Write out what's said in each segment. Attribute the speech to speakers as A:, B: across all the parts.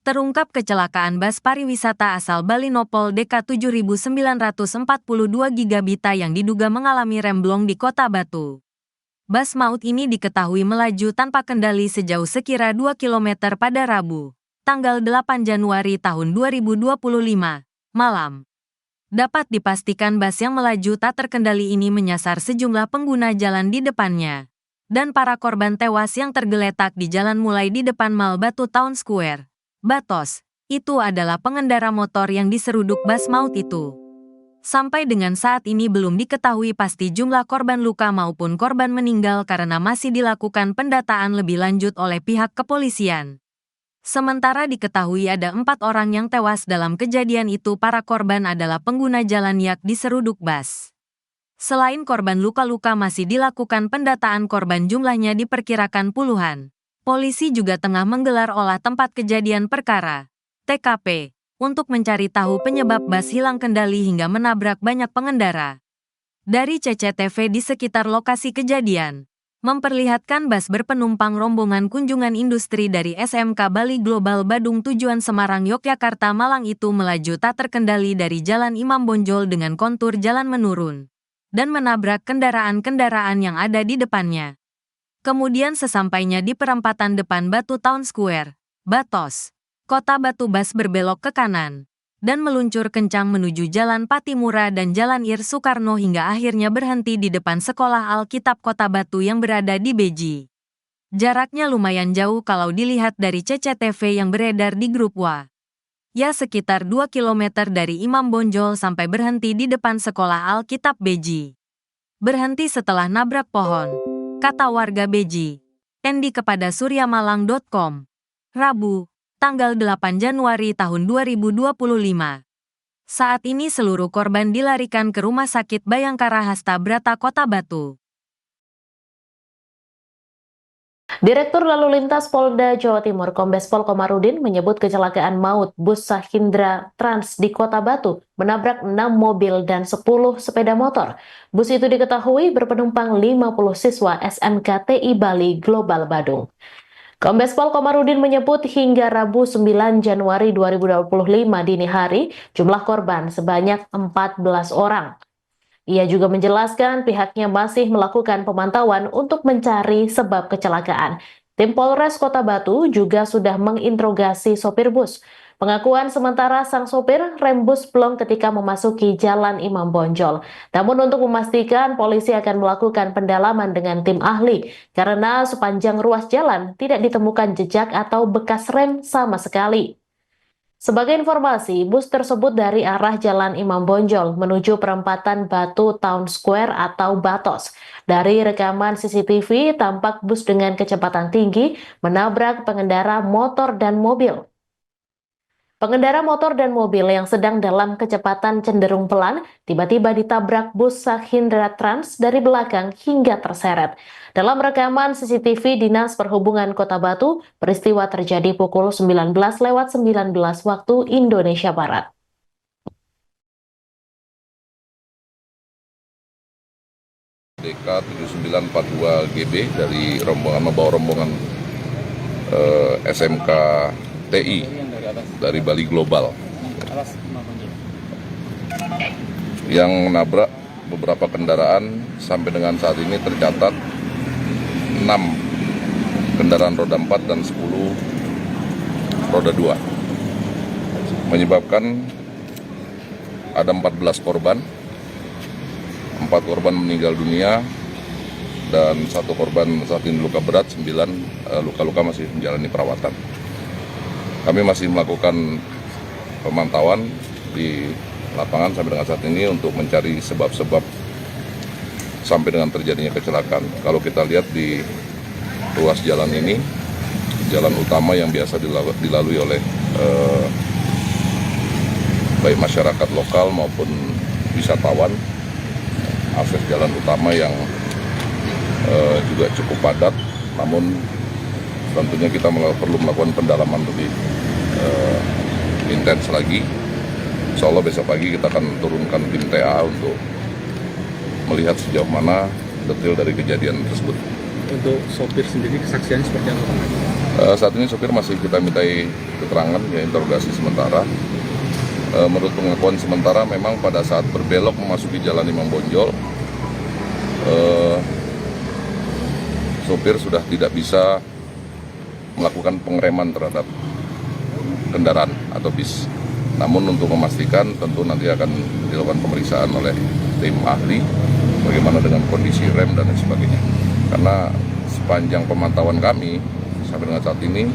A: Terungkap kecelakaan bus pariwisata asal Bali Nopol DK7942 Gigabita yang diduga mengalami remblong di Kota Batu. Bus maut ini diketahui melaju tanpa kendali sejauh sekira 2 km pada Rabu, tanggal 8 Januari tahun 2025, malam. Dapat dipastikan bus yang melaju tak terkendali ini menyasar sejumlah pengguna jalan di depannya. Dan para korban tewas yang tergeletak di jalan mulai di depan Mall Batu Town Square, Batos, itu adalah pengendara motor yang diseruduk bus maut itu. Sampai dengan saat ini belum diketahui pasti jumlah korban luka maupun korban meninggal karena masih dilakukan pendataan lebih lanjut oleh pihak kepolisian. Sementara diketahui ada 4 orang yang tewas dalam kejadian itu. Para korban adalah pengguna jalan yang diseruduk bus. Selain korban luka-luka masih dilakukan pendataan korban jumlahnya diperkirakan puluhan. Polisi juga tengah menggelar olah tempat kejadian perkara, TKP, untuk mencari tahu penyebab bus hilang kendali hingga menabrak banyak pengendara. Dari CCTV di sekitar lokasi kejadian, memperlihatkan bus berpenumpang rombongan kunjungan industri dari SMK Bali Global Badung tujuan Semarang Yogyakarta Malang itu melaju tak terkendali dari Jalan Imam Bonjol dengan kontur jalan menurun dan menabrak kendaraan-kendaraan yang ada di depannya. Kemudian sesampainya di perempatan depan Batu Town Square, Batos, Kota Batu, bus berbelok ke kanan dan meluncur kencang menuju Jalan Patimura dan Jalan Ir Soekarno hingga akhirnya berhenti di depan Sekolah Alkitab Kota Batu yang berada di Beji. Jaraknya lumayan jauh kalau dilihat dari CCTV yang beredar di grup WA. Ya sekitar 2 km dari Imam Bonjol sampai berhenti di depan Sekolah Alkitab Beji. Berhenti setelah nabrak pohon, kata warga Beji. Endi kepada suryamalang.com. Rabu, tanggal 8 Januari tahun 2025. Saat ini seluruh korban dilarikan ke Rumah Sakit Bayangkara Hasta Brata Kota Batu.
B: Direktur Lalu Lintas Polda Jawa Timur Kombes Pol Komarudin menyebut kecelakaan maut bus Sahindra Trans di Kota Batu menabrak 6 mobil dan 10 sepeda motor. Bus itu diketahui berpenumpang 50 siswa SMK TI Bali Global Badung. Kombes Pol Komarudin menyebut hingga Rabu 9 Januari 2025 dini hari, jumlah korban sebanyak 14 orang. Ia juga menjelaskan pihaknya masih melakukan pemantauan untuk mencari sebab kecelakaan. Tim Polres Kota Batu juga sudah menginterogasi sopir bus. Pengakuan sementara sang sopir rem bus blong ketika memasuki Jalan Imam Bonjol. Namun untuk memastikan polisi akan melakukan pendalaman dengan tim ahli karena sepanjang ruas jalan tidak ditemukan jejak atau bekas rem sama sekali. Sebagai informasi, bus tersebut dari arah Jalan Imam Bonjol menuju perempatan Batu Town Square atau Batos. Dari rekaman CCTV, tampak bus dengan kecepatan tinggi menabrak pengendara motor dan mobil. Pengendara motor dan mobil yang sedang dalam kecepatan cenderung pelan tiba-tiba ditabrak bus Sahindra Trans dari belakang hingga terseret. Dalam rekaman CCTV Dinas Perhubungan Kota Batu, peristiwa terjadi pukul 19:19 waktu Indonesia Barat.
C: DK7942GB dari membawa rombongan SMK TI dari Bali Global yang nabrak beberapa kendaraan. Sampai dengan saat ini tercatat 6 kendaraan roda 4 dan 10 roda 2, menyebabkan ada 14 korban, 4 korban meninggal dunia dan 1 korban saat ini luka berat, 9 luka-luka masih menjalani perawatan. Kami masih melakukan pemantauan di lapangan sampai dengan saat ini untuk mencari sebab-sebab sampai dengan terjadinya kecelakaan. Kalau kita lihat di ruas jalan ini, jalan utama yang biasa dilalui oleh baik masyarakat lokal maupun wisatawan, akses jalan utama yang juga cukup padat, namun tentunya kita perlu melakukan pendalaman lebih intens lagi. Insya Allah besok pagi kita akan turunkan tim TA untuk melihat sejauh mana detail dari kejadian tersebut.
D: Untuk sopir sendiri kesaksiannya seperti apa?
C: Saat ini sopir masih kita mintai keterangan, ya interogasi sementara. Menurut pengakuan sementara memang pada saat berbelok memasuki Jalan Imam Bonjol, sopir sudah tidak bisa melakukan pengereman terhadap kendaraan atau bis. Namun untuk memastikan tentu nanti akan dilakukan pemeriksaan oleh tim ahli bagaimana dengan kondisi rem dan lain sebagainya. Karena sepanjang pemantauan kami sampai dengan saat ini,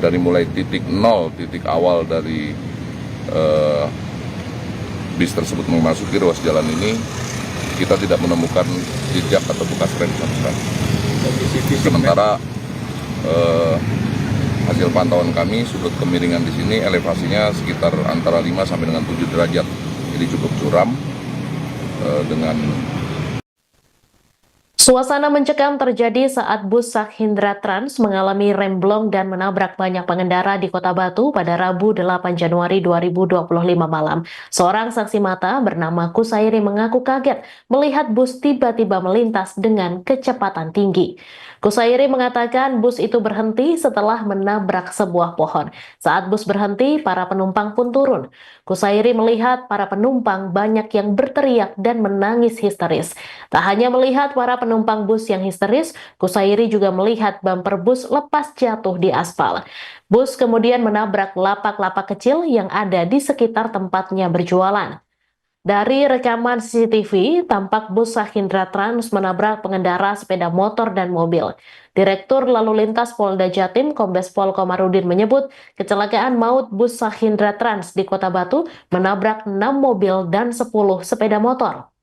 C: dari mulai titik nol, titik awal dari bis tersebut memasuki ruas jalan ini, kita tidak menemukan jejak atau bekas rem sama sekali. Sementara hasil pantauan kami, sudut kemiringan di sini elevasinya sekitar antara 5 sampai dengan 7 derajat, jadi cukup curam dengan.
B: Suasana mencekam terjadi saat bus Sahyendra Trans mengalami remblong dan menabrak banyak pengendara di Kota Batu pada Rabu 8 Januari 2025 malam. Seorang saksi mata bernama Kusairi mengaku kaget melihat bus tiba-tiba melintas dengan kecepatan tinggi. Kusairi mengatakan bus itu berhenti setelah menabrak sebuah pohon. Saat bus berhenti, para penumpang pun turun. Kusairi melihat para penumpang banyak yang berteriak dan menangis histeris. Tak hanya melihat para penumpang bus yang histeris, Kusairi juga melihat bumper bus lepas jatuh di aspal. Bus kemudian menabrak lapak-lapak kecil yang ada di sekitar tempatnya berjualan. Dari rekaman CCTV, tampak bus Sahyendra Trans menabrak pengendara sepeda motor dan mobil. Direktur Lalu Lintas Polda Jatim, Kombes Pol Komarudin menyebut, kecelakaan maut bus Sahyendra Trans di Kota Batu menabrak 6 mobil dan 10 sepeda motor.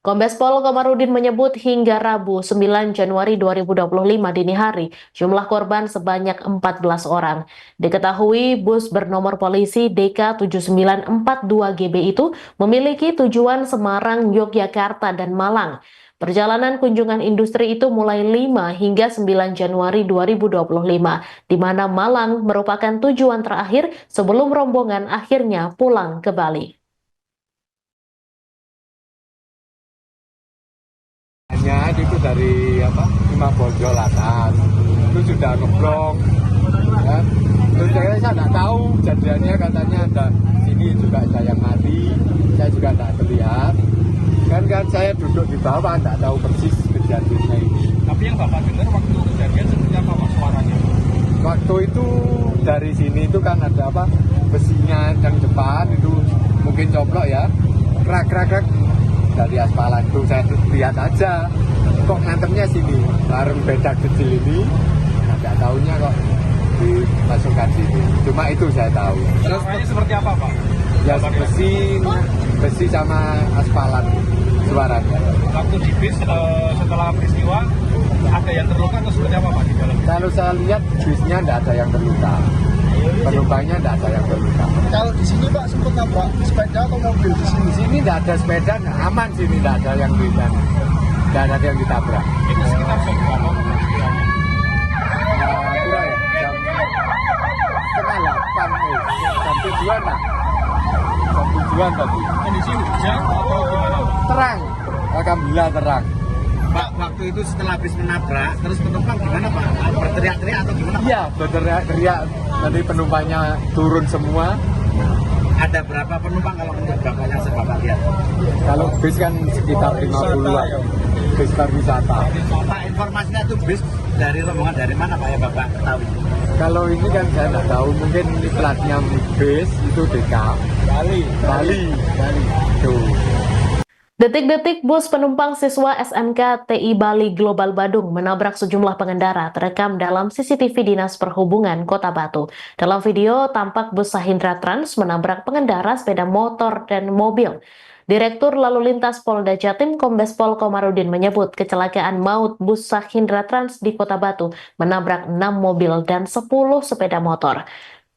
B: Kombes Pol Komarudin menyebut hingga Rabu 9 Januari 2025 dini hari, jumlah korban sebanyak 14 orang. Diketahui bus bernomor polisi DK7942GB itu memiliki tujuan Semarang, Yogyakarta, dan Malang. Perjalanan kunjungan industri itu mulai 5 hingga 9 Januari 2025, di mana Malang merupakan tujuan terakhir sebelum rombongan akhirnya pulang ke Bali.
D: Itu dari Imam Bonjol atas itu sudah ngeblong ya. Terus saya nggak tahu kejadiannya, katanya ada sini juga ada yang mati, saya juga nggak terlihat kan saya duduk di bawah, nggak tahu persis kejadiannya ini.
E: Tapi yang Bapak dengar waktu kejadian seperti apa Pak suaranya?
D: Waktu itu dari sini itu kan ada besinya yang depan itu mungkin coplok ya, krak dari aspalan itu saya lihat aja kok ngantem sini, bareng beda kecil ini, nggak tahunya kok dimasukkan sini. Cuma itu saya tahu.
E: Terus seperti apa Pak?
D: Ya besi sama aspalan suaranya.
E: Waktu di bis setelah peristiwa ada yang terluka atau seperti apa Pak di dalam?
D: Kalau saya lihat bisnya nggak ada yang terluka, penumpangnya nggak ada yang terluka.
F: Kalau di sini Pak sempat nabrak sepeda atau mobil di sini?
D: Di sini nggak ada sepeda, aman sini, nggak ada yang nggak ada yang ditabrak.
E: Itu sekitar jam berapa?
D: Jam 7:30, jam 7-an lah. Jam 7-an tadi.
E: Kondisi hujan atau gimana?
D: Terang, alhamdulillah terang.
F: Pak, waktu itu setelah bis menabrak, terus penumpang gimana Pak? Berteriak-teriak atau gimana Pak?
D: Iya, berteriak-teriak. Nanti penumpangnya turun semua.
F: Ada berapa penumpang kalau menurut Bapak yang Bapak lihat?
D: Kalau bis kan sekitar 50-an. Bis pariwisata.
F: Pak, informasinya itu bis dari rombongan dari mana Pak yang Bapak ketahui?
D: Kalau ini kan saya nggak tahu, mungkin ini platnya bis itu DK. Bali. Tuh.
B: Detik-detik bus penumpang siswa SMK TI Bali Global Badung menabrak sejumlah pengendara terekam dalam CCTV Dinas Perhubungan Kota Batu. Dalam video, tampak bus Sahyendra Trans menabrak pengendara sepeda motor dan mobil. Direktur Lalu Lintas Polda Jatim, Kombes Pol Komarudin menyebut kecelakaan maut bus Sahyendra Trans di Kota Batu menabrak 6 mobil dan 10 sepeda motor.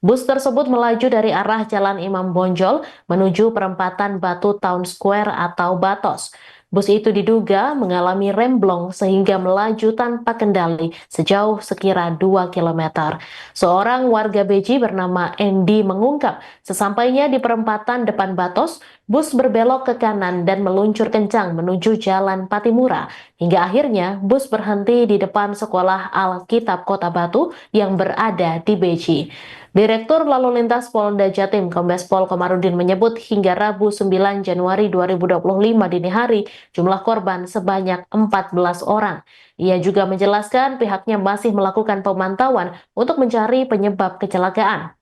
B: Bus tersebut melaju dari arah Jalan Imam Bonjol menuju perempatan Batu Town Square atau Batos. Bus itu diduga mengalami remblong sehingga melaju tanpa kendali sejauh sekira 2 km. Seorang warga Beji bernama Endi mengungkap, sesampainya di perempatan depan Batos, bus berbelok ke kanan dan meluncur kencang menuju Jalan Patimura. Hingga akhirnya bus berhenti di depan Sekolah Alkitab Kota Batu yang berada di Beji. Direktur Lalu Lintas Polda Jatim Kombes Pol Komarudin menyebut hingga Rabu 9 Januari 2025 dini hari jumlah korban sebanyak 14 orang. Ia juga menjelaskan pihaknya masih melakukan pemantauan untuk mencari penyebab kecelakaan.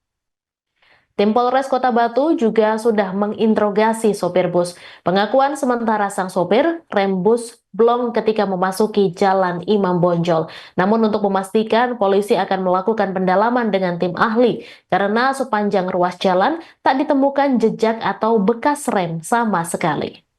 B: Tim Polres Kota Batu juga sudah menginterogasi sopir bus. Pengakuan sementara sang sopir, rem bus blong ketika memasuki Jalan Imam Bonjol. Namun untuk memastikan, polisi akan melakukan pendalaman dengan tim ahli karena sepanjang ruas jalan tak ditemukan jejak atau bekas rem sama sekali.